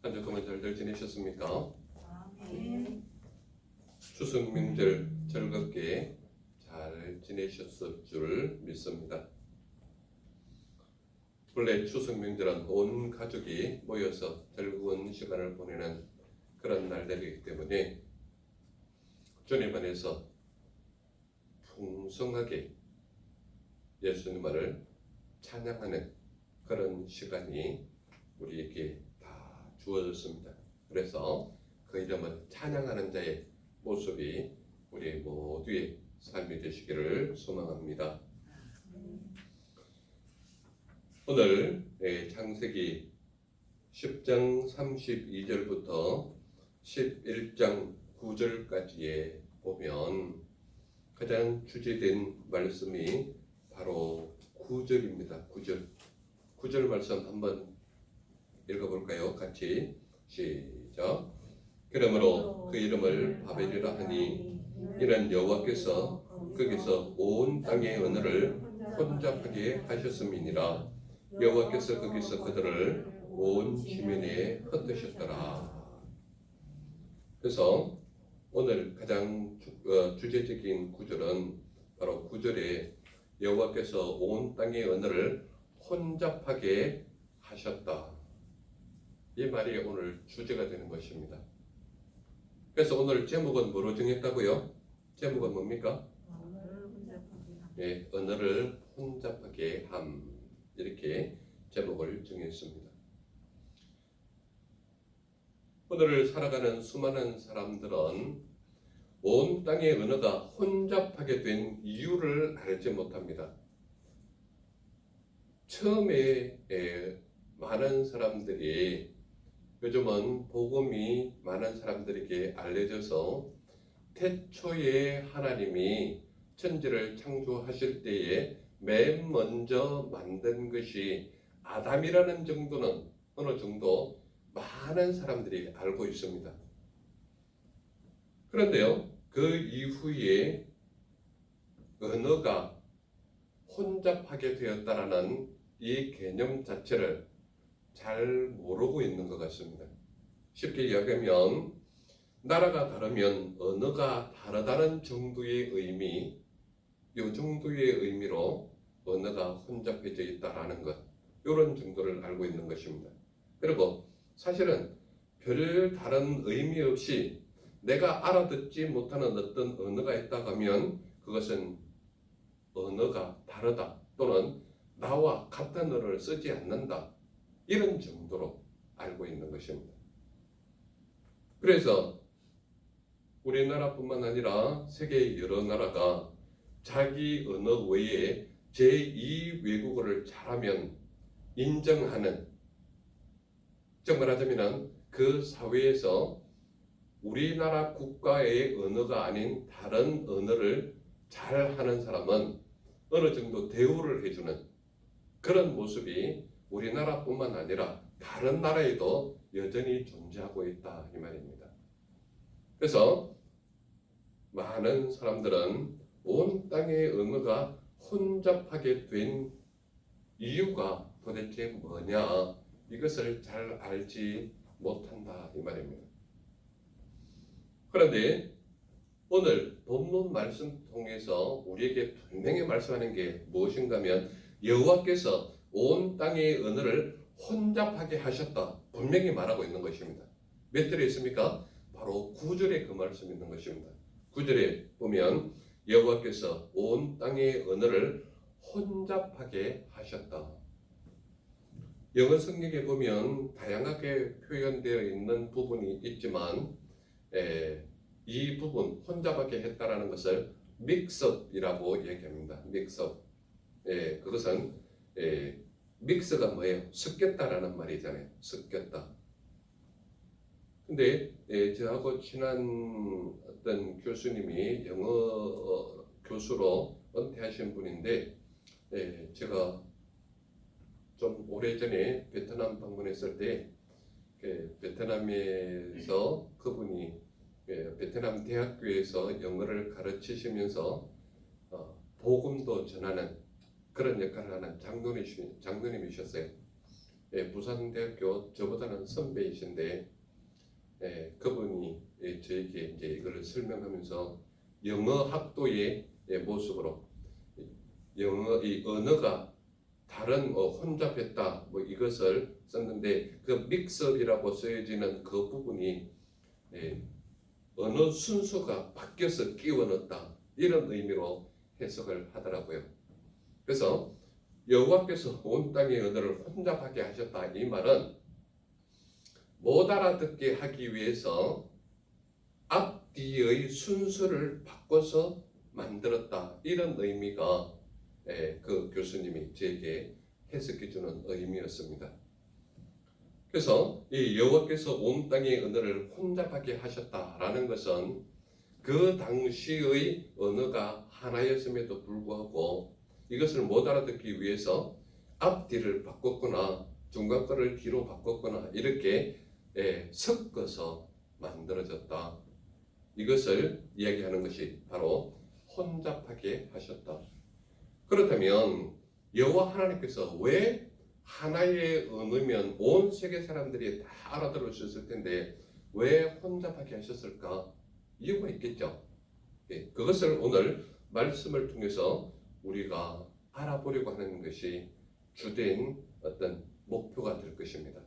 한 주 동안 잘들 지내셨습니까? 네. 추석 명절 즐겁게 잘 지내셨을 줄 믿습니다. 본래 추석 명절은 온 가족이 모여서 즐거운 시간을 보내는 그런 날들이기 때문에 주님 안에서 풍성하게 예수님을 찬양하는 그런 시간이 우리에게 다 주어졌습니다. 그래서 그 이름은 찬양하는 자의 모습이 우리 모두의 삶이 되시기를 소망합니다. 오늘 창세기 10장 32절부터 11장 9절까지에 보면 가장 주제된 말씀이 바로 9절입니다. 9절 말씀 한번 읽어볼까요? 같이 시작. 그러므로 그 이름을 바벨이라 하니 이는 여호와께서 거기서 온 땅의 언어를 혼잡하게 하셨음이니라. 여호와께서 거기서 그들을 온 지면에 흩으셨더라. 그래서 오늘 가장 주제적인 구절은 바로 9절에 여호와께서 온 땅의 언어를 혼잡하게 하셨다. 이 말이 오늘 주제가 되는 것입니다. 그래서 오늘 제목은 뭐로 정했다고요? 제목은 뭡니까? 네, 언어를 혼잡하게 함. 이렇게 제목을 정했습니다. 오늘을 살아가는 수많은 사람들은 온 땅의 언어가 혼잡하게 된 이유를 알지 못합니다. 처음에 많은 사람들이 요즘은 복음이 많은 사람들에게 알려져서 태초에 하나님이 천지를 창조하실 때에 맨 먼저 만든 것이 아담이라는 정도는 어느 정도 많은 사람들이 알고 있습니다. 그런데요, 그 이후에 언어가 혼잡하게 되었다라는 이 개념 자체를 잘 모르고 있는 것 같습니다. 쉽게 이야기하면 나라가 다르면 언어가 다르다는 정도의 의미, 이 정도의 의미로 언어가 혼잡해져 있다라는 것, 이런 정도를 알고 있는 것입니다. 그리고 사실은 별 다른 의미 없이 내가 알아듣지 못하는 어떤 언어가 있다고 하면 그것은 언어가 다르다 또는 나와 같은 언어를 쓰지 않는다, 이런 정도로 알고 있는 것입니다. 그래서 우리나라뿐만 아니라 세계 여러 나라가 자기 언어 외에 제2 외국어를 잘하면 인정하는, 즉 말하자면 그 사회에서 우리나라 국가의 언어가 아닌 다른 언어를 잘하는 사람은 어느 정도 대우를 해주는 그런 모습이 우리나라뿐만 아니라 다른 나라에도 여전히 존재하고 있다, 이 말입니다. 그래서 많은 사람들은 온 땅의 언어가 혼잡하게 된 이유가 도대체 뭐냐, 이것을 잘 알지 못한다, 이 말입니다. 그런데 오늘 본문 말씀 통해서 우리에게 분명히 말씀하는 게 무엇인가 하면 여호와께서 온 땅의 언어를 혼잡하게 하셨다, 분명히 말하고 있는 것입니다. 몇 절에 있습니까? 바로 9절에 그 말씀이 있는 것입니다. 9절에 보면 여호와께서 온 땅의 언어를 혼잡하게 하셨다. 영어 성경에 보면 다양하게 표현되어 있는 부분이 있지만 이 부분 혼잡하게 했다라는 것을 믹스업이라고 얘기합니다. 믹스업. 그것은 믹스가 뭐예요? 섞였다라는 말이잖아요. 섞였다. 근데 저하고 친한 어떤 교수님이 영어 교수로 은퇴하신 분인데 제가 좀 오래전에 베트남 방문했을 때 베트남에서 그분이 베트남 대학교에서 영어를 가르치시면서 복음도 전하는 그런 역할을 하는 장로님이셨어요. 부산대학교 저보다는 선배이신데 그분이 저에게 이제 이걸 설명하면서 영어 학도의 모습으로 영어 이 언어가 다른 혼잡했다 뭐 이것을 썼는데 그 믹스업이라고 쓰여지는 그 부분이 언어 순서가 바뀌어서 끼워 넣었다 이런 의미로 해석을 하더라고요. 그래서 여호와께서 온 땅의 언어를 혼잡하게 하셨다 이 말은 못 알아듣게 하기 위해서 앞뒤의 순서를 바꿔서 만들었다 이런 의미가 그 교수님이 저에게 해석해 주는 의미였습니다. 그래서 이 여호와께서 온 땅의 언어를 혼잡하게 하셨다라는 것은 그 당시의 언어가 하나였음에도 불구하고 이것을 못 알아듣기 위해서 앞뒤를 바꿨거나 중간 거를 뒤로 바꿨거나 이렇게 섞어서 만들어졌다. 이것을 이야기하는 것이 바로 혼잡하게 하셨다. 그렇다면 여호와 하나님께서 왜 하나의 언어면 온 세계 사람들이 다 알아들을 수 있을 텐데 왜 혼잡하게 하셨을까? 이유가 있겠죠. 그것을 오늘 말씀을 통해서 우리가 알아보려고 하는 것이 주된 어떤 목표가 될 것입니다.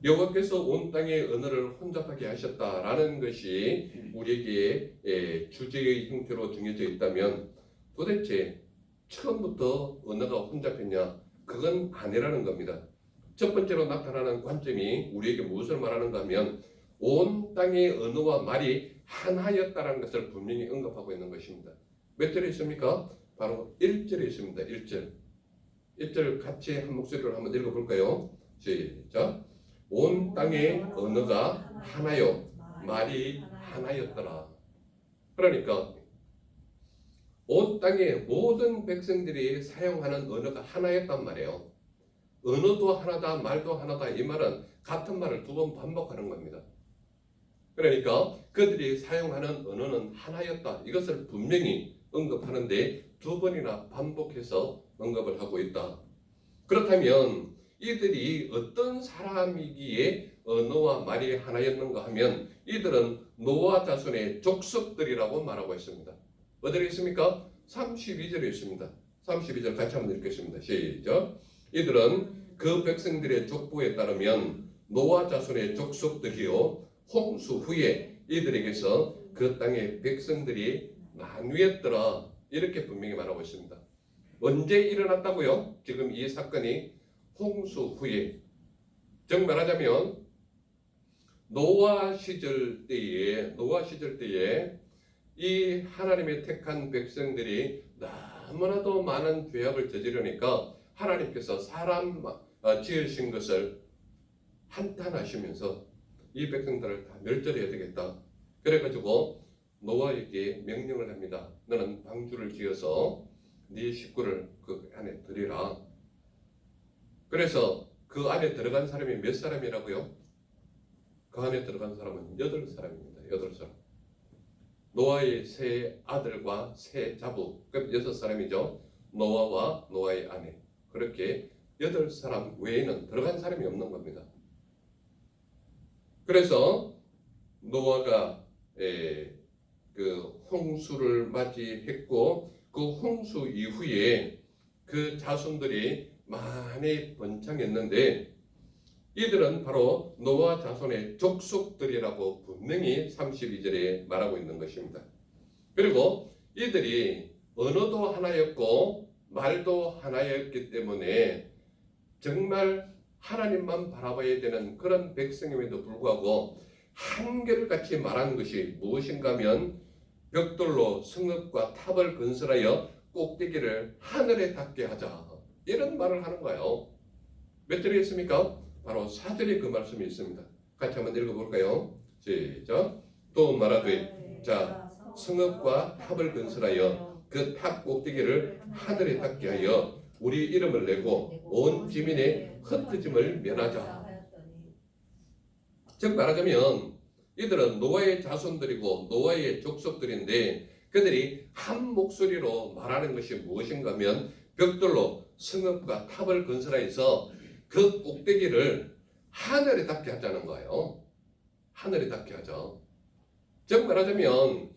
여호와께서 온 땅의 언어를 혼잡하게 하셨다라는 것이 우리에게 주제의 형태로 정해져 있다면 도대체 처음부터 언어가 혼잡했냐? 그건 아니라는 겁니다. 첫 번째로 나타나는 관점이 우리에게 무엇을 말하는가 하면 온 땅의 언어와 말이 하나였다는 것을 분명히 언급하고 있는 것입니다. 몇 절에 있습니까? 바로 1절에 있습니다. 1절. 1절 같이 한 목소리로 한번 읽어볼까요? 시작. 온 땅의 언어가 하나요, 말이 하나였더라. 그러니까 온 땅의 모든 백성들이 사용하는 언어가 하나였단 말이에요. 언어도 하나다, 말도 하나다. 이 말은 같은 말을 두 번 반복하는 겁니다. 그러니까 그들이 사용하는 언어는 하나였다. 이것을 분명히 언급하는데 두 번이나 반복해서 언급을 하고 있다. 그렇다면 이들이 어떤 사람이기에 언어와 말이 하나였는가 하면 이들은 노아 자손의 족속들이라고 말하고 있습니다. 어디에 있습니까? 32절에 있습니다. 32절 같이 한번 읽겠습니다. 시작. 이들은 그 백성들의 족보에 따르면 노아 자손의 족속들이요 홍수 후에 이들에게서 그 땅의 백성들이 나뉘었더라. 이렇게 분명히 말하고 있습니다. 언제 일어났다고요? 지금 이 사건이 홍수 후에, 즉 말하자면 노아 시절 때에 이 하나님의 택한 백성들이 너무나도 많은 죄악을 저지르니까 하나님께서 사람 지으신 것을 한탄하시면서 이 백성들을 다 멸절해야 되겠다. 그래가지고 노아에게 명령을 합니다. 너는 방주를 지어서 네 식구를 그 안에 들이라. 그래서 그 안에 들어간 사람이 몇 사람이라고요? 그 안에 들어간 사람은 8사람입니다. 8사람. 노아의 세 아들과 세 자부, 그럼 6사람이죠. 노아와 노아의 아내. 그렇게 8사람 외에는 들어간 사람이 없는 겁니다. 그래서 노아가 그 홍수를 맞이했고 그 홍수 이후에 그 자손들이 많이 번창했는데 이들은 바로 노아 자손의 족속들이라고 분명히 32절에 말하고 있는 것입니다. 그리고 이들이 언어도 하나였고 말도 하나였기 때문에 정말 하나님만 바라봐야 되는 그런 백성임에도 불구하고 한결같이 말한 것이 무엇인가 하면 벽돌로 성읍과 탑을 건설하여 꼭대기를 하늘에 닿게 하자. 이런 말을 하는 거예요. 몇 절에 있습니까? 바로 4절에 그 말씀이 있습니다. 같이 한번 읽어볼까요? 시작. 또 말하되 자 성읍과 탑을 건설하여 그 탑 꼭대기를 하늘에 닿게 하여 우리 이름을 내고 온 지민의 흩어짐을 면하자. 즉 말하자면 이들은 노아의 자손들이고 노아의 족속들인데 그들이 한 목소리로 말하는 것이 무엇인가 하면 벽돌로 성읍과 탑을 건설하여서 그 꼭대기를 하늘에 닿게 하자는 거예요. 하늘에 닿게 하죠. 즉 말하자면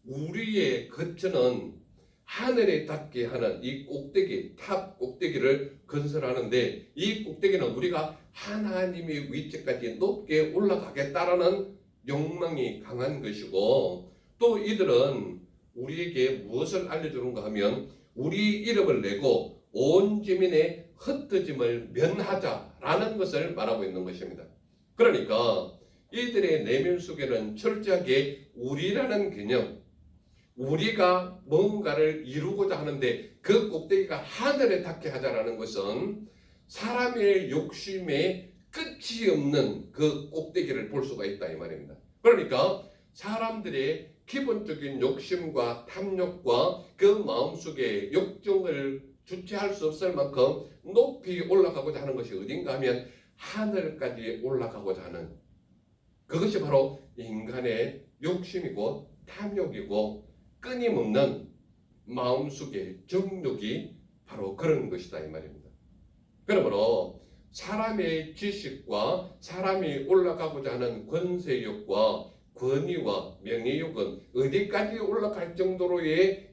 우리의 거처는 하늘에 닿게 하는 이 꼭대기, 탑 꼭대기를 건설하는데, 이 꼭대기는 우리가 하나님의 위치까지 높게 올라가겠다라는 욕망이 강한 것이고, 또 이들은 우리에게 무엇을 알려주는가 하면 우리 이름을 내고 온 지민의 흩어짐을 면하자라는 것을 말하고 있는 것입니다. 그러니까 이들의 내면 속에는 철저하게 우리라는 개념, 우리가 뭔가를 이루고자 하는데 그 꼭대기가 하늘에 닿게 하자라는 것은 사람의 욕심에 끝이 없는 그 꼭대기를 볼 수가 있다 이 말입니다. 그러니까 사람들의 기본적인 욕심과 탐욕과 그 마음속에 욕정을 주체할 수 없을 만큼 높이 올라가고자 하는 것이 어딘가 하면 하늘까지 올라가고자 하는, 그것이 바로 인간의 욕심이고 탐욕이고 끊임없는 마음속의 정욕이 바로 그런 것이다 이 말입니다. 그러므로 사람의 지식과 사람이 올라가고자 하는 권세욕과 권위와 명예욕은 어디까지 올라갈 정도로의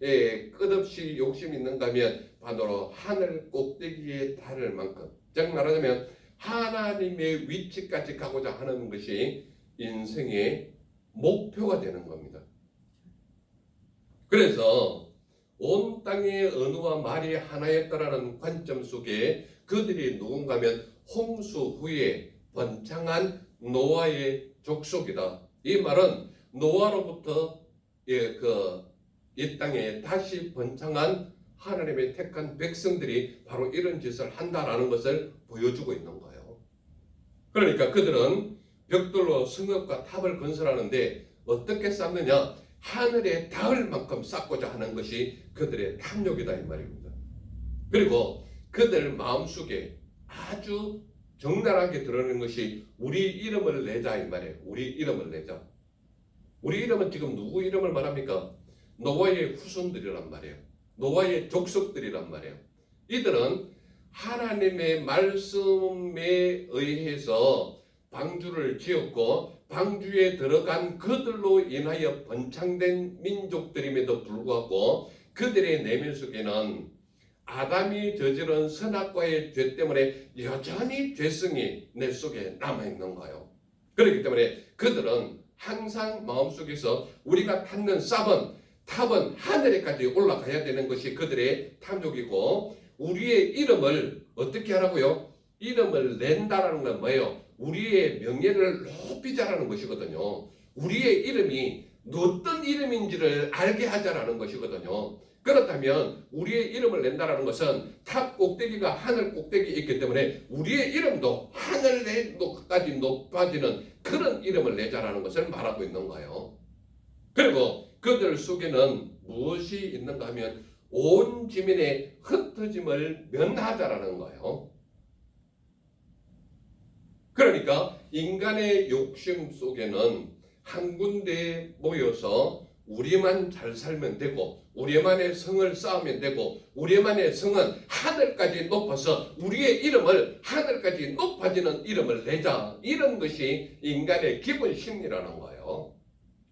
끝없이 욕심이 있는가 하면 바로 하늘 꼭대기에 달할 만큼, 즉 말하자면 하나님의 위치까지 가고자 하는 것이 인생의 목표가 되는 겁니다. 그래서 온 땅의 언어와 말이 하나였다라는 관점 속에 그들이 누군가 하면 홍수 후에 번창한 노아의 족속이다. 이 말은 노아로부터 이 땅에 다시 번창한 하나님의 택한 백성들이 바로 이런 짓을 한다라는 것을 보여주고 있는 거예요. 그러니까 그들은 벽돌로 성읍과 탑을 건설하는데 어떻게 쌓느냐? 하늘에 닿을 만큼 쌓고자 하는 것이 그들의 탐욕이다 이 말입니다. 그리고 그들 마음속에 아주 적나라하게 드러내는 것이 우리 이름을 내자 이 말이에요. 우리 이름을 내자. 우리 이름은 지금 누구 이름을 말합니까? 노아의 후손들이란 말이에요. 노아의 족속들이란 말이에요. 이들은 하나님의 말씀에 의해서 방주를 지었고 방주에 들어간 그들로 인하여 번창된 민족들임에도 불구하고 그들의 내면 속에는 아담이 저지른 선악과의 죄 때문에 여전히 죄성이 내 속에 남아있는 거예요. 그렇기 때문에 그들은 항상 마음속에서 우리가 탔는 탑은 하늘에까지 올라가야 되는 것이 그들의 탐욕이고, 우리의 이름을 어떻게 하라고요? 이름을 낸다라는 건 뭐예요? 우리의 명예를 높이자라는 것이거든요. 우리의 이름이 어떤 이름인지를 알게 하자라는 것이거든요. 그렇다면 우리의 이름을 낸다라는 것은 탑 꼭대기가 하늘 꼭대기에 있기 때문에 우리의 이름도 하늘까지 높아지는 그런 이름을 내자라는 것을 말하고 있는 거예요. 그리고 그들 속에는 무엇이 있는가 하면 온 지민의 흩어짐을 면하자라는 거예요. 그러니까 인간의 욕심 속에는 한 군데에 모여서 우리만 잘 살면 되고 우리만의 성을 쌓으면 되고 우리만의 성은 하늘까지 높아서 우리의 이름을 하늘까지 높아지는 이름을 내자, 이런 것이 인간의 기본 심리라는 거예요.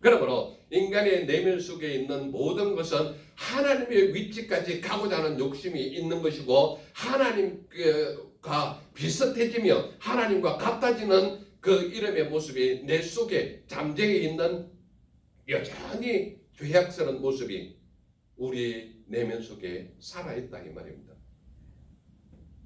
그러므로 인간의 내면 속에 있는 모든 것은 하나님의 위치까지 가고자 하는 욕심이 있는 것이고 하나님과 비슷해지며 하나님과 같아지는 그 이름의 모습이 내 속에 잠재해 있는 여전히 죄악스러운 모습이 우리 내면 속에 살아있다 이 말입니다.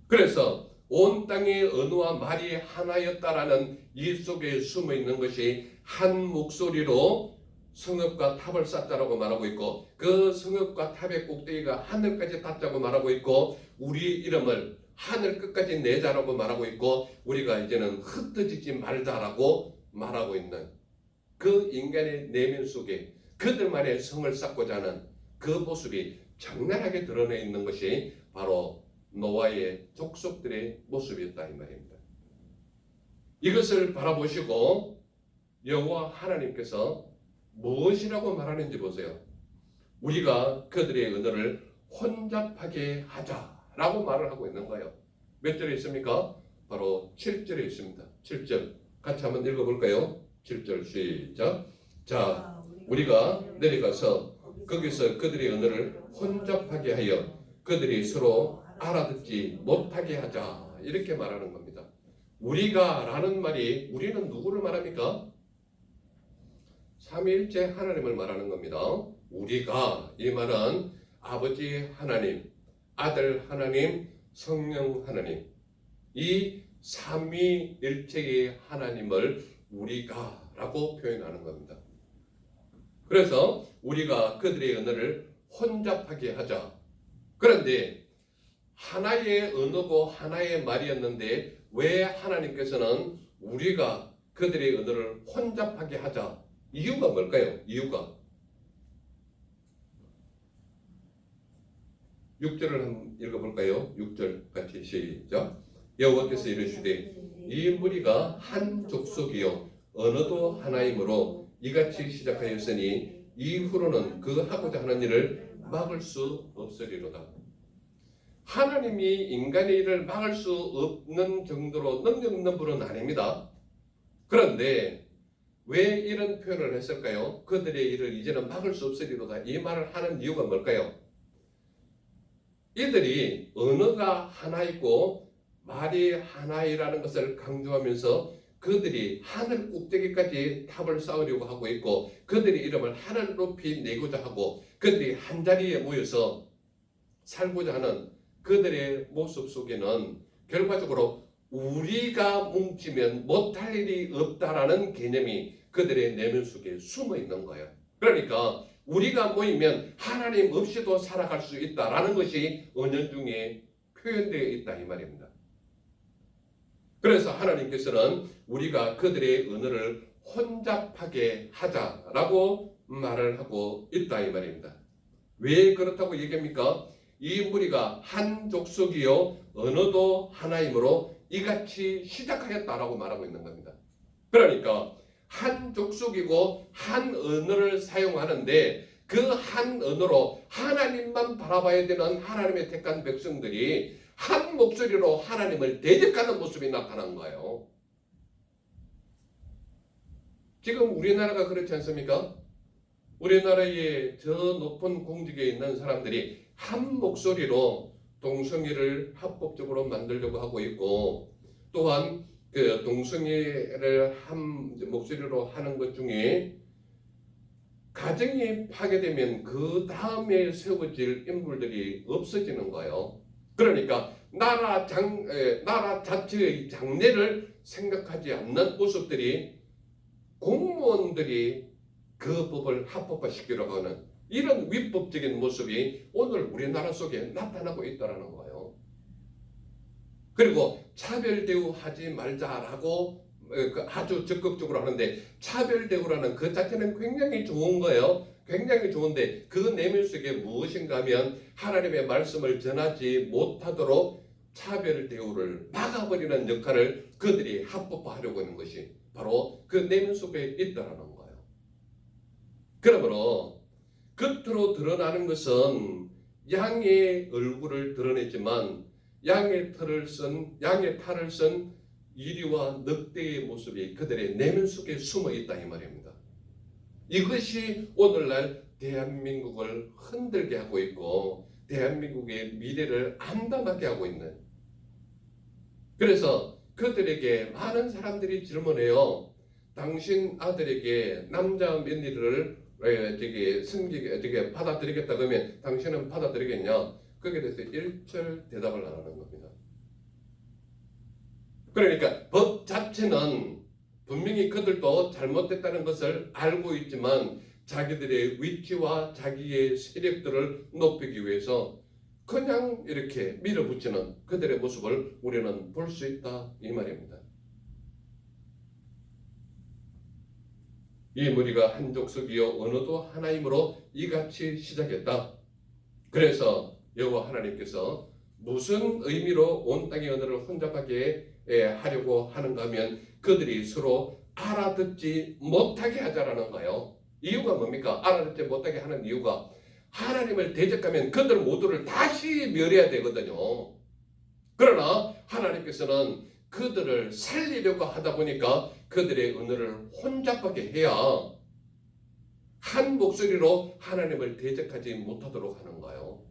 그래서 온 땅의 언어와 말이 하나였다라는 이 속에 숨어 있는 것이 한 목소리로 성읍과 탑을 쌓자라고 말하고 있고, 그 성읍과 탑의 꼭대기가 하늘까지 닿자고 말하고 있고, 우리 이름을 하늘 끝까지 내자라고 말하고 있고, 우리가 이제는 흩어지지 말자라고 말하고 있는 그 인간의 내면 속에 그들만의 성을 쌓고자 하는 그 모습이 적나라하게 드러내 있는 것이 바로 노아의 족속들의 모습이었다 이 말입니다. 이것을 바라보시고 여호와 하나님께서 무엇이라고 말하는지 보세요. 우리가 그들의 언어를 혼잡하게 하자라고 말을 하고 있는 거예요. 몇 절에 있습니까? 바로 7절에 있습니다. 7절 같이 한번 읽어볼까요? 7절 시작. 자, 우리가 내려가서 거기서 그들의 언어를 혼잡하게 하여 그들이 서로 알아듣지 못하게 하자. 이렇게 말하는 겁니다. 우리가 라는 말이 우리는 누구를 말합니까? 삼위일체 하나님을 말하는 겁니다. 우리가 이 말은 아버지 하나님, 아들 하나님, 성령 하나님, 이 삼위일체의 하나님을 우리가 라고 표현하는 겁니다. 그래서 우리가 그들의 언어를 혼잡하게 하자. 그런데 하나의 언어고 하나의 말이었는데 왜 하나님께서는 우리가 그들의 언어를 혼잡하게 하자? 이유가 뭘까요? 이유가 6절을 한번 읽어볼까요? 6절 같이 시작. 여호와께서 이르시되 이 무리가 한 족속이요 언어도 하나이므로 이같이 시작하였으니 이후로는 그 하고자 하는 일을 막을 수 없으리로다. 하나님이 인간의 일을 막을 수 없는 정도로 능력 있는 분은 아닙니다. 그런데 왜 이런 표현을 했을까요? 그들의 일을 이제는 막을 수 없으리로다. 이 말을 하는 이유가 뭘까요? 이들이 언어가 하나이고 말이 하나이라는 것을 강조하면서 그들이 하늘 꼭대기까지 탑을 쌓으려고 하고 있고 그들의 이름을 하늘 높이 내고자 하고 그들이 한자리에 모여서 살고자 하는 그들의 모습 속에는 결과적으로 우리가 뭉치면 못할 일이 없다라는 개념이 그들의 내면 속에 숨어 있는 거예요. 그러니까 우리가 모이면 하나님 없이도 살아갈 수 있다라는 것이 은연중에 표현되어 있다 이 말입니다. 그래서 하나님께서는 우리가 그들의 언어를 혼잡하게 하자라고 말을 하고 있다 이 말입니다. 왜 그렇다고 얘기합니까? 이 무리가 한 족속이요 언어도 하나이므로 이같이 시작하였다라고 말하고 있는 겁니다. 그러니까 한 족속이고 한 언어를 사용하는데 그 한 언어로 하나님만 바라봐야 되는 하나님의 택한 백성들이 한 목소리로 하나님을 대적하는 모습이 나타난 거예요. 지금 우리나라가 그렇지 않습니까? 우리나라의 저 높은 공직에 있는 사람들이 한 목소리로 동성애를 합법적으로 만들려고 하고 있고 또한 그 동성애를 한 목소리로 하는 것 중에 가정이 파괴되면 그 다음에 세워질 인물들이 없어지는 거예요. 그러니까 나라 자체의 장래를 생각하지 않는 모습들이 공무원들이 그 법을 합법화시키려고 하는 이런 위법적인 모습이 오늘 우리나라 속에 나타나고 있다는 거예요. 그리고 차별 대우하지 말자라고 아주 적극적으로 하는데 차별 대우라는 그 자체는 굉장히 좋은 거예요. 굉장히 좋은데 그 내면 속에 무엇인가 하면 하나님의 말씀을 전하지 못하도록 차별 대우를 막아버리는 역할을 그들이 합법화하려고 하는 것이 바로 그 내면 속에 있다는 거예요. 그러므로 겉으로 드러나는 것은 양의 얼굴을 드러내지만 양의 탈을 쓴 이리와 늑대의 모습이 그들의 내면 속에 숨어 있다 이 말입니다. 이것이 오늘날 대한민국을 흔들게 하고 있고 대한민국의 미래를 암담하게 하고 있는. 그래서 그들에게 많은 사람들이 질문해요. 당신 아들에게 남자 며느리를 받아들이겠다 그러면 당신은 받아들이겠냐? 거기에 대해서 일절 대답을 안 하는 겁니다. 그러니까 법 자체는 분명히 그들도 잘못됐다는 것을 알고 있지만 자기들의 위치와 자기의 세력들을 높이기 위해서 그냥 이렇게 밀어붙이는 그들의 모습을 우리는 볼 수 있다 이 말입니다. 이 무리가 한 족속이요 언어도 하나이므로 이같이 시작했다. 그래서 여호와 하나님께서 무슨 의미로 온 땅의 언어를 혼잡하게 하려고 하는가 하면 그들이 서로 알아듣지 못하게 하자라는 거예요. 이유가 뭡니까? 알아듣지 못하게 하는 이유가 하나님을 대적하면 그들 모두를 다시 멸해야 되거든요. 그러나 하나님께서는 그들을 살리려고 하다 보니까 그들의 언어를 혼잡하게 해야 한 목소리로 하나님을 대적하지 못하도록 하는 거예요.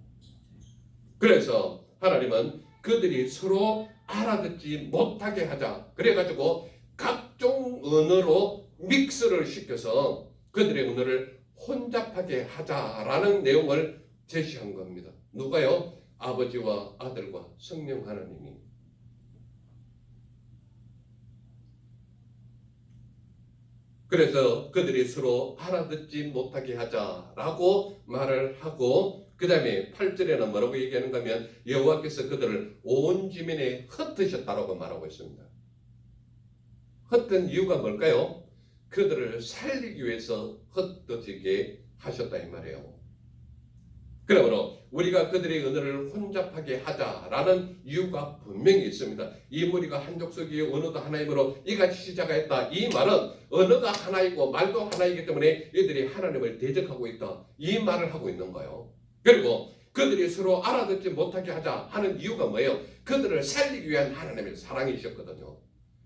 그래서 하나님은 그들이 서로 알아듣지 못하게 하자. 그래가지고 각종 언어로 믹스를 시켜서 그들의 언어를 혼잡하게 하자라는 내용을 제시한 겁니다. 누가요? 아버지와 아들과 성령 하나님이. 그래서 그들이 서로 알아듣지 못하게 하자라고 말을 하고 그 다음에 8절에는 뭐라고 얘기하는가 하면 여호와께서 그들을 온 지면에 흩으셨다라고 말하고 있습니다. 흩은 이유가 뭘까요? 그들을 살리기 위해서 흩어지게 하셨다 이 말이에요. 그러므로 우리가 그들의 언어를 혼잡하게 하자라는 이유가 분명히 있습니다. 이 무리가 한 족속이요 언어도 하나이므로 이같이 시작하였다. 이 말은 언어가 하나이고 말도 하나이기 때문에 이들이 하나님을 대적하고 있다. 이 말을 하고 있는 거예요. 그리고 그들이 서로 알아듣지 못하게 하자 하는 이유가 뭐예요? 그들을 살리기 위한 하나님의 사랑이셨거든요.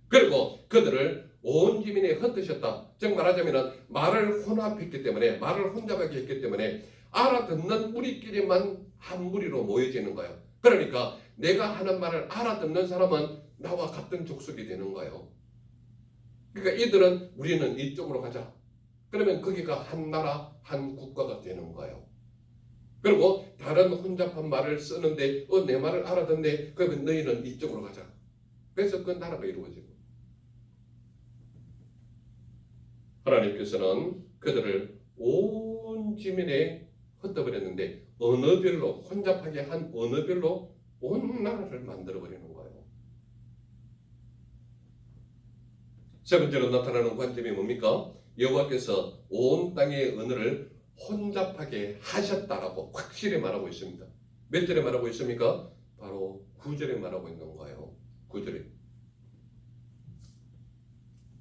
그리고 그들을 온 지면에 흩으셨다. 즉 말하자면 말을 혼합했기 때문에 말을 혼잡하게 했기 때문에 알아듣는 무리끼리만 한 무리로 모여지는 거예요. 그러니까 내가 하는 말을 알아듣는 사람은 나와 같은 족속이 되는 거예요. 그러니까 이들은 우리는 이쪽으로 가자. 그러면 거기가 한 나라 한 국가가 되는 거예요. 그리고 다른 혼잡한 말을 쓰는데 내 말을 알아듣네. 그러면 너희는 이쪽으로 가자. 그래서 그 나라가 이루어지고 하나님께서는 그들을 온 지면에 흩어버렸는데 언어별로 혼잡하게 한 언어별로 온 나라를 만들어버리는 거예요. 세 번째로 나타나는 관점이 뭡니까? 여호와께서 온 땅의 언어를 혼잡하게 하셨다라고 확실히 말하고 있습니다. 몇 절에 말하고 있습니까? 바로 9절에 말하고 있는 거예요. 9절에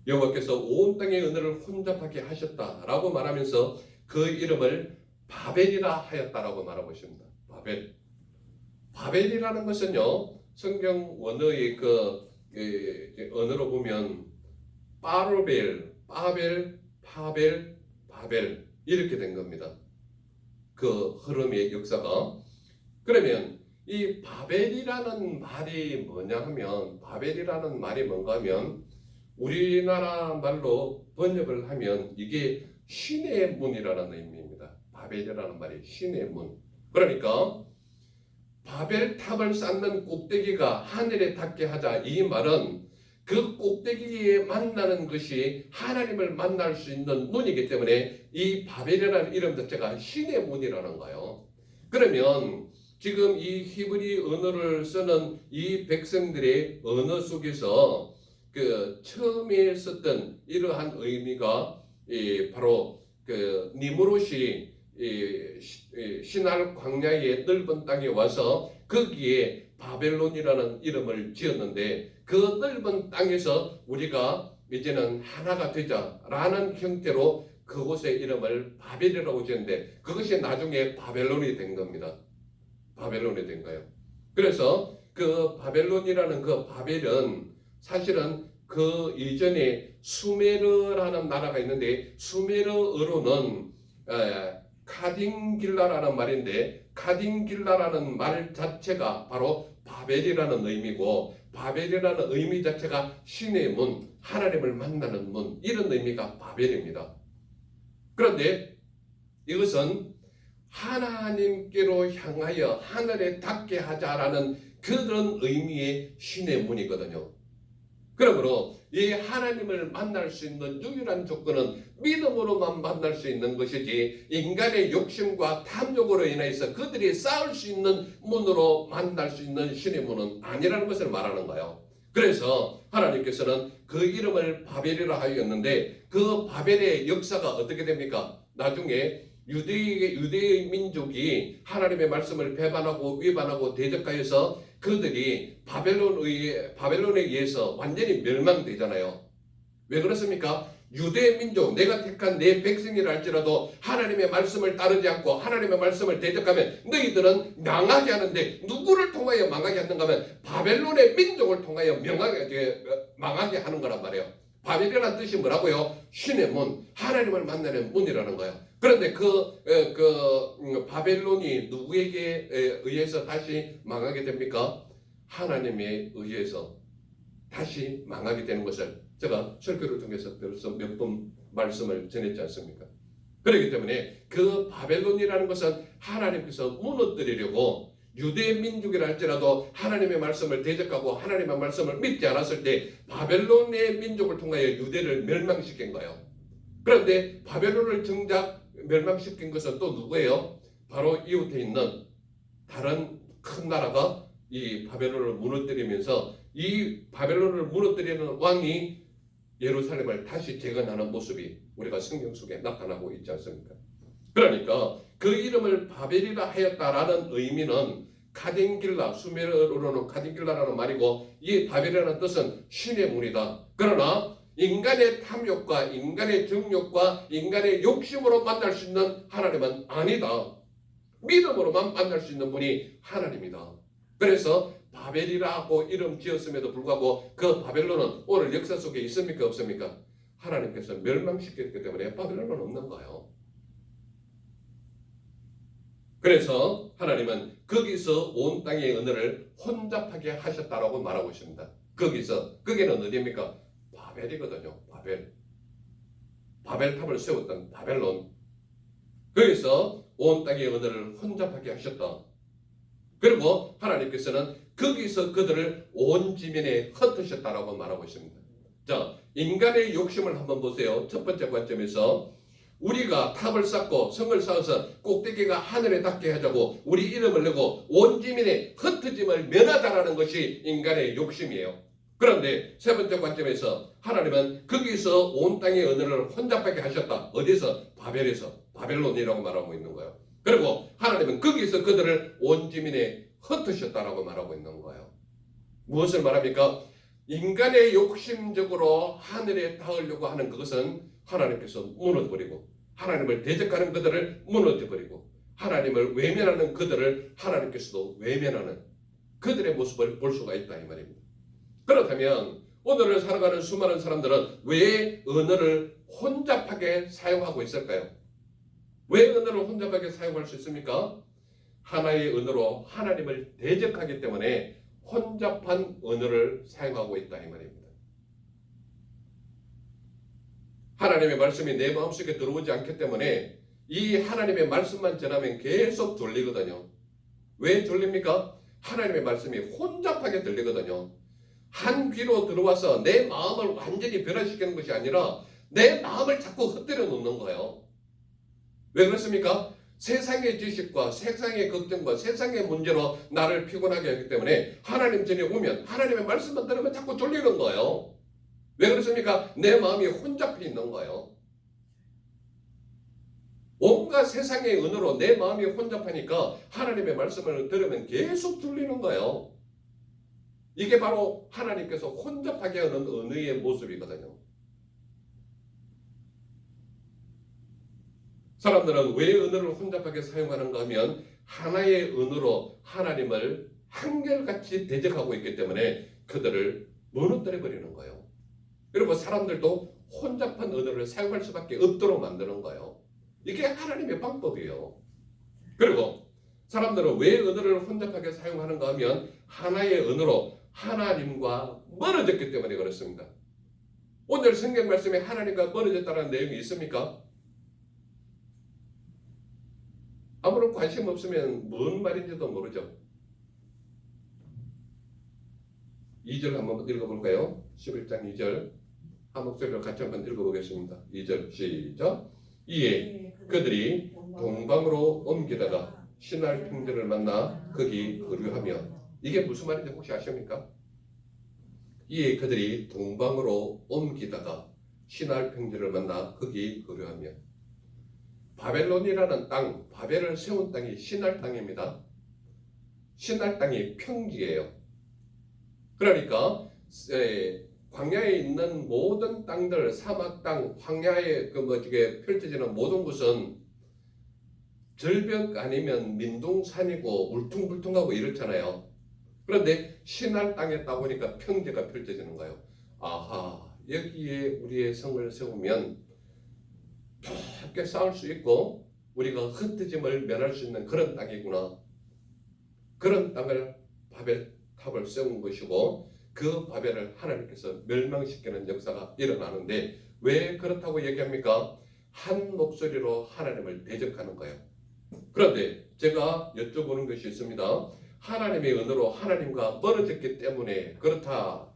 여호와께서 온 땅의 언어를 혼잡하게 하셨다라고 말하면서 그 이름을 바벨이라 하였다라고 말하고 있습니다. 바벨. 바벨이라는 것은요, 성경 원어의 언어로 보면 빠르벨, 빠벨, 파벨, 바벨 이렇게 된 겁니다. 그 흐름의 역사가. 그러면 이 바벨이라는 말이 뭐냐 하면 바벨이라는 말이 뭔가 하면 우리나라 말로 번역을 하면 이게 신의 문이라는 의미입니다. 바벨이라는 말이 신의 문. 그러니까 바벨탑을 쌓는 꼭대기가 하늘에 닿게 하자. 이 말은 그 꼭대기에 만나는 것이 하나님을 만날 수 있는 문이기 때문에 이 바벨이라는 이름 자체가 신의 문이라는 거예요. 그러면 지금 이 히브리 언어를 쓰는 이 백성들의 언어 속에서 그 처음에 썼던 이러한 의미가 바로 그 니므롯이 시날 광야의 넓은 땅에 와서 거기에 바벨론이라는 이름을 지었는데 그 넓은 땅에서 우리가 이제는 하나가 되자라는 형태로 그곳의 이름을 바벨이라고 지었는데 그것이 나중에 바벨론이 된 겁니다. 바벨론이 된 거예요. 그래서 그 바벨론이라는 그 바벨은 사실은 그 이전에 수메르라는 나라가 있는데 수메르어로는 카딘길라라는 말인데 카딘길라라는 말 자체가 바로 바벨이라는 의미고 바벨이라는 의미 자체가 신의 문, 하나님을 만나는 문 이런 의미가 바벨입니다. 그런데 이것은 하나님께로 향하여 하늘에 닿게 하자라는 그런 의미의 신의 문이거든요. 그러므로 이 하나님을 만날 수 있는 유일한 조건은 믿음으로만 만날 수 있는 것이지 인간의 욕심과 탐욕으로 인해서 그들이 쌓을 수 있는 문으로 만날 수 있는 신의 문은 아니라는 것을 말하는 거예요. 그래서 하나님께서는 그 이름을 바벨이라 하였는데 그 바벨의 역사가 어떻게 됩니까? 나중에 유대의 민족이 하나님의 말씀을 배반하고 위반하고 대적하여서 그들이 바벨론에 의해서 완전히 멸망되잖아요. 왜 그렇습니까? 유대 민족, 내가 택한 내 백성이라 할지라도 하나님의 말씀을 따르지 않고 하나님의 말씀을 대적하면 너희들은 망하게 하는데, 누구를 통하여 망하게 하는가 하면 바벨론의 민족을 통하여 망하게 하는 거란 말이에요. 바벨이라는 뜻이 뭐라고요? 신의 문, 하나님을 만나는 문이라는 거예요. 그런데 바벨론이 누구에게 의해서 다시 망하게 됩니까? 하나님에 의해서 다시 망하게 되는 것을 제가 설교를 통해서 벌써 몇 번 말씀을 전했지 않습니까? 그렇기 때문에 그 바벨론이라는 것은 하나님께서 무너뜨리려고, 유대 민족이라 할지라도 하나님의 말씀을 대적하고 하나님의 말씀을 믿지 않았을 때 바벨론의 민족을 통하여 유대를 멸망시킨 거예요. 그런데 바벨론을 정작 멸망시킨 것은 또 누구예요? 바로 이웃에 있는 다른 큰 나라가 이 바벨론을 무너뜨리면서, 이 바벨론을 무너뜨리는 왕이 예루살렘을 다시 재건하는 모습이 우리가 성경 속에 나타나고 있지 않습니까? 그러니까 그 이름을 바벨이라 하였다라는 의미는 카딘길라, 수메르어로는 카딘길라라는 말이고, 이 바벨이라는 뜻은 신의 문이다. 그러나 인간의 탐욕과 인간의 정욕과 인간의 욕심으로 만날 수 있는 하나님은 아니다. 믿음으로만 만날 수 있는 분이 하나님이다. 그래서 바벨이라고 이름 지었음에도 불구하고 그 바벨론은 오늘 역사 속에 있습니까? 없습니까? 하나님께서 멸망시켰기 때문에 바벨론은 없는 거예요. 그래서 하나님은 거기서 온 땅의 언어를 혼잡하게 하셨다라고 말하고 있습니다. 거기는 어디입니까? 바벨이거든요. 바벨탑을 세웠던 바벨론. 거기서 온 땅의 언어를 혼잡하게 하셨다. 그리고 하나님께서는 거기서 그들을 온 지면에 흩으셨다라고 말하고 있습니다. 자, 인간의 욕심을 한번 보세요. 첫 번째 관점에서 우리가 탑을 쌓고 성을 쌓아서 꼭대기가 하늘에 닿게 하자고 우리 이름을 내고 온 지면에 흩어짐을 면하자라는 것이 인간의 욕심이에요. 그런데 세 번째 관점에서 하나님은 거기서 온 땅의 언어를 혼잡하게 하셨다. 어디서? 바벨에서. 바벨론이라고 말하고 있는 거예요. 그리고 하나님은 거기서 그들을 온 지면에 흩으셨다라고 말하고 있는 거예요. 무엇을 말합니까? 인간의 욕심적으로 하늘에 닿으려고 하는 그것은 하나님께서 무너져버리고, 하나님을 대적하는 그들을 무너져버리고, 하나님을 외면하는 그들을 하나님께서도 외면하는 그들의 모습을 볼 수가 있다 이 말입니다. 그렇다면 오늘을 살아가는 수많은 사람들은 왜 언어를 혼잡하게 사용하고 있을까요? 왜 언어를 혼잡하게 사용할 수 있습니까? 하나의 언어로 하나님을 대적하기 때문에 혼잡한 언어를 사용하고 있다 이 말입니다. 하나님의 말씀이 내 마음속에 들어오지 않기 때문에 이 하나님의 말씀만 전하면 계속 들리거든요. 왜 들립니까? 하나님의 말씀이 혼잡하게 들리거든요. 한 귀로 들어와서 내 마음을 완전히 변화시키는 것이 아니라 내 마음을 자꾸 흩뜨려 놓는 거예요. 왜 그렇습니까? 세상의 지식과 세상의 걱정과 세상의 문제로 나를 피곤하게 하기 때문에 하나님 전에 오면 하나님의 말씀만 들으면 자꾸 졸리는 거예요. 왜 그렇습니까? 내 마음이 혼잡해 있는 거예요. 온갖 세상의 은혜로 내 마음이 혼잡하니까 하나님의 말씀을 들으면 계속 졸리는 거예요. 이게 바로 하나님께서 혼잡하게 하는 은혜의 모습이거든요. 사람들은 왜 은혜를 혼잡하게 사용하는가 하면 하나의 은혜로 하나님을 한결같이 대적하고 있기 때문에 그들을 무너뜨려 버리는 거예요. 그리고 사람들도 혼잡한 은혜를 사용할 수밖에 없도록 만드는 거예요. 이게 하나님의 방법이에요. 그리고 사람들은 왜 은혜를 혼잡하게 사용하는가 하면 하나의 은혜로 하나님과 멀어졌기 때문에 그렇습니다. 오늘 성경 말씀에 하나님과 멀어졌다는 내용이 있습니까? 아무런 관심 없으면 뭔 말인지도 모르죠. 2절 한번 읽어볼까요? 11장 2절 한 목소리로 같이 한번 읽어보겠습니다. 2절 시작. 이에 그들이 동방으로 옮기다가 신할 평들을 만나 거기 거류하며. 이게 무슨 말인지 혹시 아십니까? 이에 그들이 동방으로 옮기다가 신할 평들을 만나 거기 거류하며. 바벨론이라는 땅, 바벨을 세운 땅이 신할 땅입니다. 신할 땅이 평지예요. 그러니까 광야에 있는 모든 땅들, 사막 땅, 황야에 이게 펼쳐지는 모든 곳은 절벽 아니면 민둥산이고 울퉁불퉁하고 이렇잖아요. 그런데 신할 땅에 따보니까 평지가 펼쳐지는 거예요. 아하, 여기에 우리의 성을 세우면 깊게 쌓을 수 있고 우리가 흩어짐을 면할 수 있는 그런 땅이구나. 그런 땅을 바벨탑을 세운 것이고 그 바벨을 하나님께서 멸망시키는 역사가 일어나는데 왜 그렇다고 얘기합니까? 한 목소리로 하나님을 대적하는 거예요. 그런데 제가 여쭤보는 것이 있습니다. 하나님의 은혜로 하나님과 멀어졌기 때문에 그렇다.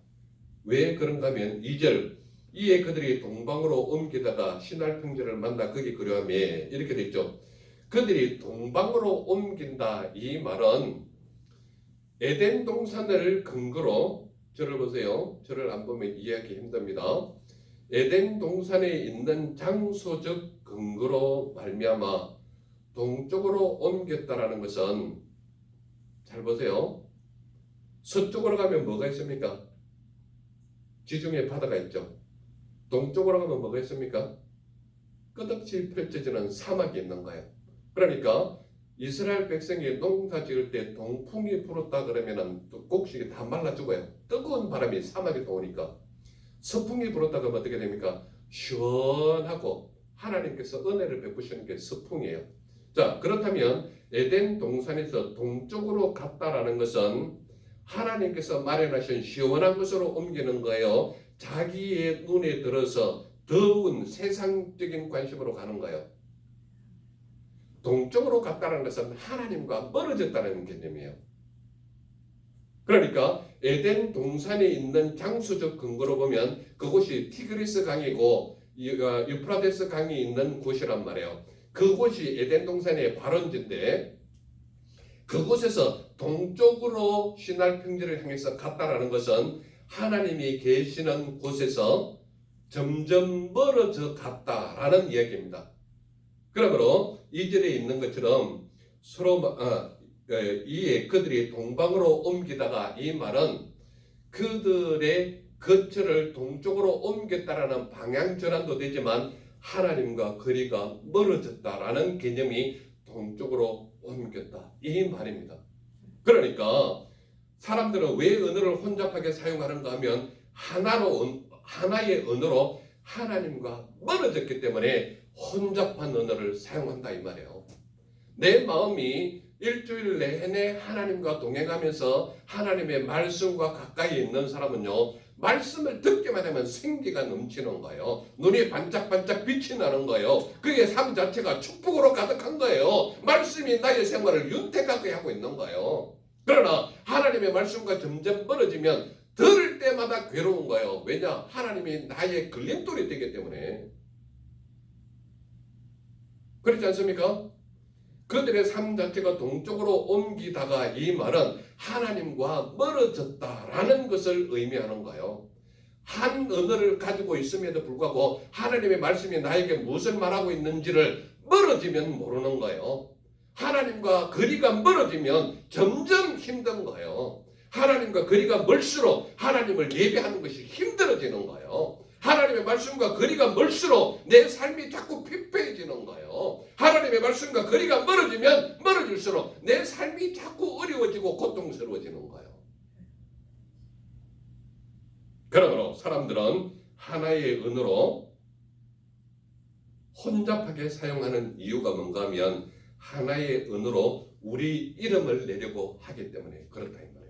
왜 그런가 하면 2절 이에 그들이 동방으로 옮기다가 신할 평지를 만나 거기 그려하며 이렇게 돼 있죠. 그들이 동방으로 옮긴다. 이 말은 에덴 동산을 근거로 저를 보세요. 저를 안 보면 이해하기 힘듭니다. 에덴 동산에 있는 장소적 근거로 말미암아 동쪽으로 옮겼다라는 것은 잘 보세요. 서쪽으로 가면 뭐가 있습니까? 지중해 바다가 있죠. 동쪽으로 가면 뭐가 있습니까? 끝없이 펼쳐지는 사막이 있는 거예요. 그러니까 이스라엘 백성이 농사 지을 때 동풍이 불었다 그러면은 곡식이 다 말라 죽어요. 뜨거운 바람이 사막에 도니까. 서풍이 불었다 그러면 어떻게 됩니까? 시원하고 하나님께서 은혜를 베푸시는 게 서풍이에요. 자, 그렇다면 에덴 동산에서 동쪽으로 갔다라는 것은 하나님께서 마련하신 시원한 곳으로 옮기는 거예요. 자기의 눈에 들어서 더운 세상적인 관심으로 가는 거예요. 동쪽으로 갔다는 것은 하나님과 멀어졌다는 개념이에요. 그러니까 에덴 동산에 있는 장소적 근거로 보면 그곳이 티그리스 강이고 유프라데스 강이 있는 곳이란 말이에요. 그곳이 에덴 동산의 발원지인데 그곳에서 동쪽으로 신할 평지를 향해서 갔다라는 것은 하나님이 계시는 곳에서 점점 멀어져 갔다라는 이야기입니다. 그러므로 2절에 있는 것처럼 서로 이에 그들이 동방으로 옮기다가 이 말은 그들의 거처를 동쪽으로 옮겼다라는 방향 전환도 되지만 하나님과 거리가 멀어졌다라는 개념이 동쪽으로 옮겼다 이 말입니다. 그러니까 사람들은 왜 언어를 혼잡하게 사용하는가 하면 하나의 언어로 하나님과 멀어졌기 때문에 혼잡한 언어를 사용한다 이 말이에요. 내 마음이 일주일 내내 하나님과 동행하면서 하나님의 말씀과 가까이 있는 사람은요, 말씀을 듣기만 하면 생기가 넘치는 거예요. 눈이 반짝반짝 빛이 나는 거예요. 그의 삶 자체가 축복으로 가득한 거예요. 말씀이 나의 생활을 윤택하게 하고 있는 거예요. 그러나 하나님의 말씀과 점점 멀어지면 들을 때마다 괴로운 거예요. 왜냐? 하나님이 나의 걸림돌이 되기 때문에. 그렇지 않습니까? 그들의 삶 자체가 동쪽으로 옮기다가 이 말은 하나님과 멀어졌다라는 것을 의미하는 거예요. 한 언어를 가지고 있음에도 불구하고 하나님의 말씀이 나에게 무엇을 말하고 있는지를 멀어지면 모르는 거예요. 하나님과 거리가 멀어지면 점점 힘든 거예요. 하나님과 거리가 멀수록 하나님을 예배하는 것이 힘들어지는 거예요. 하나님의 말씀과 거리가 멀수록 내 삶이 자꾸 피폐해지는 거예요. 하나님의 말씀과 거리가 멀어지면 멀어질수록 내 삶이 자꾸 어려워지고 고통스러워지는 거예요. 그러므로 사람들은 하나의 언어로 혼잡하게 사용하는 이유가 뭔가 하면 하나의 언어로 우리 이름을 내려고 하기 때문에 그렇다 이 말입니다.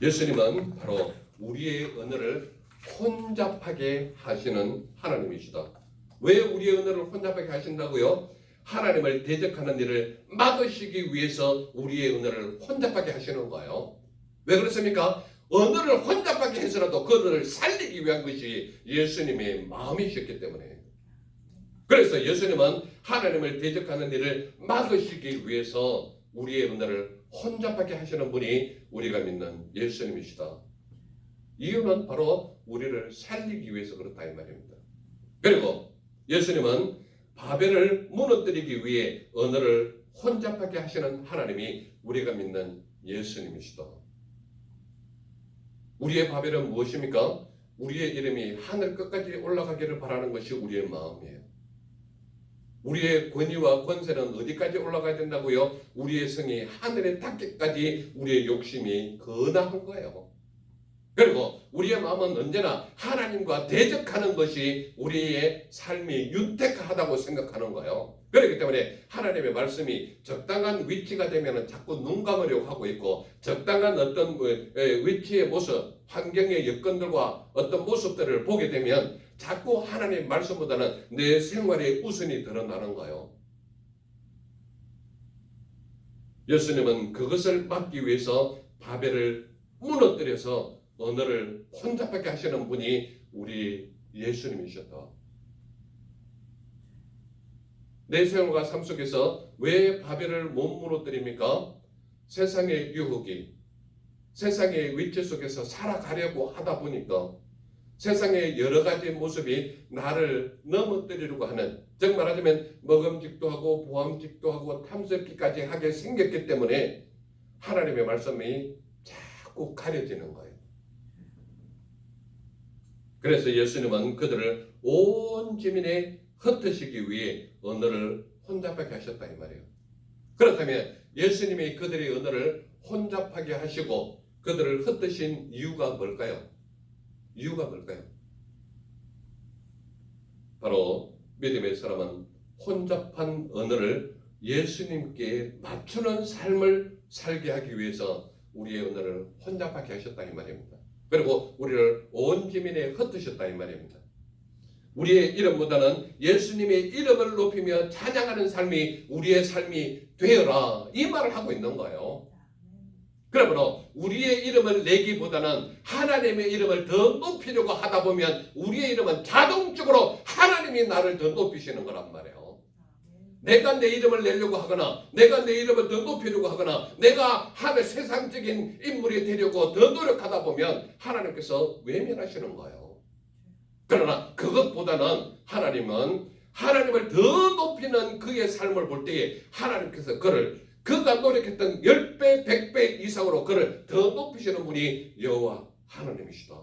예수님은 바로 우리의 언어를 혼잡하게 하시는 하나님이시다. 왜 우리의 언어를 혼잡하게 하신다고요? 하나님을 대적하는 일을 막으시기 위해서 우리의 언어를 혼잡하게 하시는 거예요. 왜 그렇습니까? 언어를 혼잡하게 해서라도 그 언어를 살리기 위한 것이 예수님의 마음이셨기 때문에. 그래서 예수님은 하나님을 대적하는 일을 막으시기 위해서 우리의 언어를 혼잡하게 하시는 분이 우리가 믿는 예수님이시다. 이유는 바로 우리를 살리기 위해서 그렇다 이 말입니다. 그리고 예수님은 바벨을 무너뜨리기 위해 언어를 혼잡하게 하시는 하나님이 우리가 믿는 예수님이시다. 우리의 바벨은 무엇입니까? 우리의 이름이 하늘 끝까지 올라가기를 바라는 것이 우리의 마음이에요. 우리의 권위와 권세는 어디까지 올라가야 된다고요? 우리의 성이 하늘에 닿기까지 우리의 욕심이 근하한 거예요. 그리고 우리의 마음은 언제나 하나님과 대적하는 것이 우리의 삶이 윤택하다고 생각하는 거예요. 그렇기 때문에 하나님의 말씀이 적당한 위치가 되면 자꾸 눈 감으려고 하고 있고, 적당한 어떤 위치의 모습, 환경의 여건들과 어떤 모습들을 보게 되면 자꾸 하나님의 말씀보다는 내 생활의 우선이 드러나는 거예요. 예수님은 그것을 막기 위해서 바벨을 무너뜨려서 언어를 혼잡하게 하시는 분이 우리 예수님이셨다. 내 생활과 삶 속에서 왜 바벨을 못 무너뜨립니까? 세상의 유혹이, 세상의 위치 속에서 살아가려고 하다 보니까 세상의 여러 가지 모습이 나를 넘어뜨리려고 하는, 즉 말하자면 먹음직도 하고 보암직도 하고 탐색기까지 하게 생겼기 때문에 하나님의 말씀이 자꾸 가려지는 거예요. 그래서 예수님은 그들을 온 지민에 흩으시기 위해 언어를 혼잡하게 하셨다 이 말이에요. 그렇다면 예수님이 그들의 언어를 혼잡하게 하시고 그들을 흩으신 이유가 뭘까요? 이유가 뭘까요? 바로 믿음의 사람은 혼잡한 언어를 예수님께 맞추는 삶을 살게 하기 위해서 우리의 언어를 혼잡하게 하셨다 이 말입니다. 그리고 우리를 온 지민에 흩으셨다 이 말입니다. 우리의 이름보다는 예수님의 이름을 높이며 찬양하는 삶이 우리의 삶이 되어라, 이 말을 하고 있는 거예요. 그러므로 우리의 이름을 내기보다는 하나님의 이름을 더 높이려고 하다 보면 우리의 이름은 자동적으로 하나님이 나를 더 높이시는 거란 말이에요. 내가 내 이름을 내려고 하거나 내가 내 이름을 더 높이려고 하거나 내가 하늘 세상적인 인물이 되려고 더 노력하다 보면 하나님께서 외면하시는 거예요. 그러나 그것보다는 하나님은 하나님을 더 높이는 그의 삶을 볼 때에 하나님께서 그가 노력했던 10배, 100배 이상으로 그를 더 높이시는 분이 여호와 하나님이시다.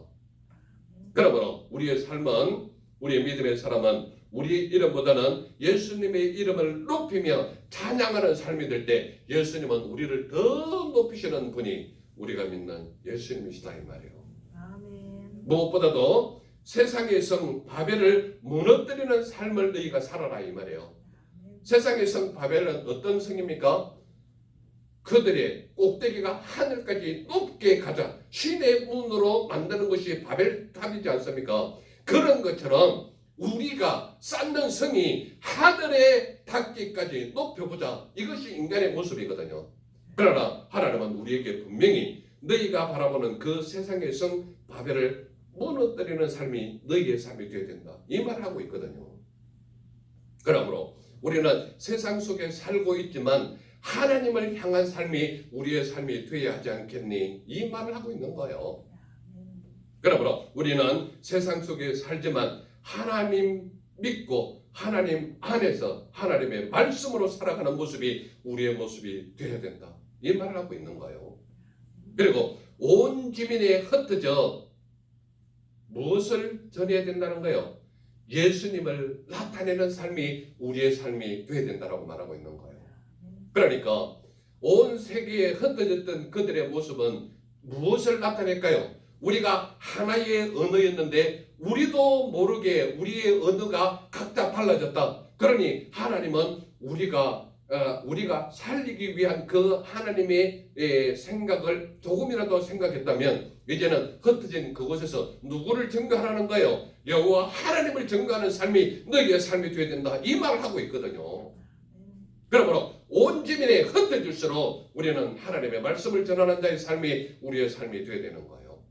그러므로 우리의 삶은, 우리의 믿음의 사람은 우리의 이름보다는 예수님의 이름을 높이며 찬양하는 삶이 될 때 예수님은 우리를 더 높이시는 분이 우리가 믿는 예수님이시다 이 말이에요. 아멘. 무엇보다도 세상의 성 바벨을 무너뜨리는 삶을 너희가 살아라 이 말이에요. 세상의 성 바벨은 어떤 성입니까? 그들의 꼭대기가 하늘까지 높게 가자, 신의 문으로 만드는 것이 바벨탑이지 않습니까? 그런 것처럼 우리가 쌓는 성이 하늘에 닿기까지 높여보자, 이것이 인간의 모습이거든요. 그러나 하나님은 우리에게 분명히 너희가 바라보는 그 세상의 성 바벨을 무너뜨리는 삶이 너희의 삶이 되어야 된다, 이 말을 하고 있거든요. 그러므로 우리는 세상 속에 살고 있지만 하나님을 향한 삶이 우리의 삶이 되어야 하지 않겠니, 이 말을 하고 있는 거예요. 그러므로 우리는 세상 속에 살지만 하나님 믿고 하나님 안에서 하나님의 말씀으로 살아가는 모습이 우리의 모습이 되어야 된다, 이 말을 하고 있는 거예요. 그리고 온 지민에 흩어져 무엇을 전해야 된다는 거예요? 예수님을 나타내는 삶이 우리의 삶이 되어야 된다고 말하고 있는 거예요. 그러니까 온 세계에 흩어졌던 그들의 모습은 무엇을 나타낼까요? 우리가 하나의 언어였는데 우리도 모르게 우리의 언어가 각자 달라졌다. 그러니 하나님은 우리가 살리기 위한 그 하나님의 생각을 조금이라도 생각했다면 이제는 흩어진 그곳에서 누구를 증거하라는 거예요? 여호와 하나님을 증거하는 삶이 너희의 삶이 되어야 된다, 이 말을 하고 있거든요. 그러므로 온 지민에 흩어질수록 우리는 하나님의 말씀을 전하는 자의 삶이 우리의 삶이 되어야 되는 거예요.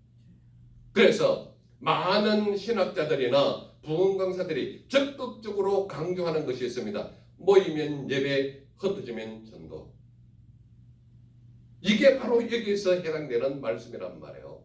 그래서 많은 신학자들이나 부흥 강사들이 적극적으로 강조하는 것이 있습니다. 모이면 예배, 흩어지면 전도. 이게 바로 여기서 해당되는 말씀이란 말이에요.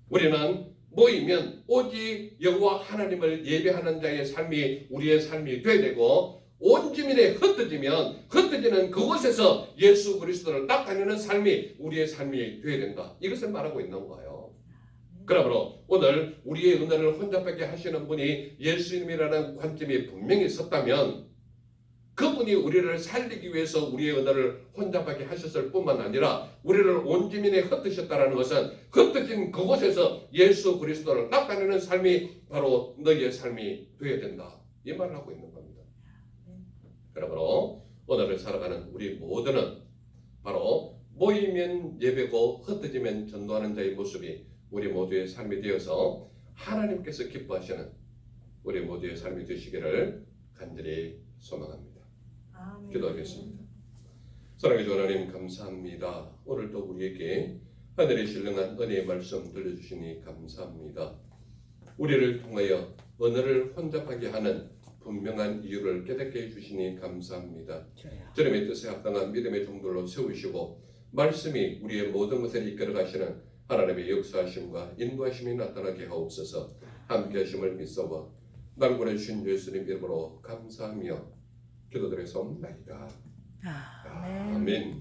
우리는 모이면 오직 여호와 하나님을 예배하는 자의 삶이 우리의 삶이 되어야 되고, 온 지민에 흩어지는 그곳에서 예수 그리스도를 나타내는 삶이 우리의 삶이 되어야 된다. 이것을 말하고 있는 거예요. 그러므로 오늘 우리의 은혜를 혼잡하게 하시는 분이 예수님이라는 관점이 분명히 섰다면 그분이 우리를 살리기 위해서 우리의 은혜를 혼잡하게 하셨을 뿐만 아니라 우리를 온 지민에 흩으셨다는 것은 흩어진 그곳에서 예수 그리스도를 나타내는 삶이 바로 너희의 삶이 되어야 된다. 이 말을 하고 있는 겁니다. 그러므로 오늘을 살아가는 우리 모두는 바로 모이면 예배고 흩어지면 전도하는 자의 모습이 우리 모두의 삶이 되어서 하나님께서 기뻐하시는 우리 모두의 삶이 되시기를 간절히 소망합니다. 기도하겠습니다. 사랑해 주 하나님 감사합니다. 오늘도 우리에게 하늘의 신령한 은혜의 말씀 들려주시니 감사합니다. 우리를 통하여 언어를 혼잡하게 하는 분명한 이유를 깨닫게 해주시니 감사합니다. 주님의 뜻에 합당한 믿음의 종들로 세우시고 말씀이 우리의 모든 것을 이끌어 가시는 하나님의 역사하심과 인도하심이 나타나게 하옵소서. 함께 하심을 믿사와 날고래 주신 예수님 이름으로 감사하며 기도드려서옵나이다. 아멘.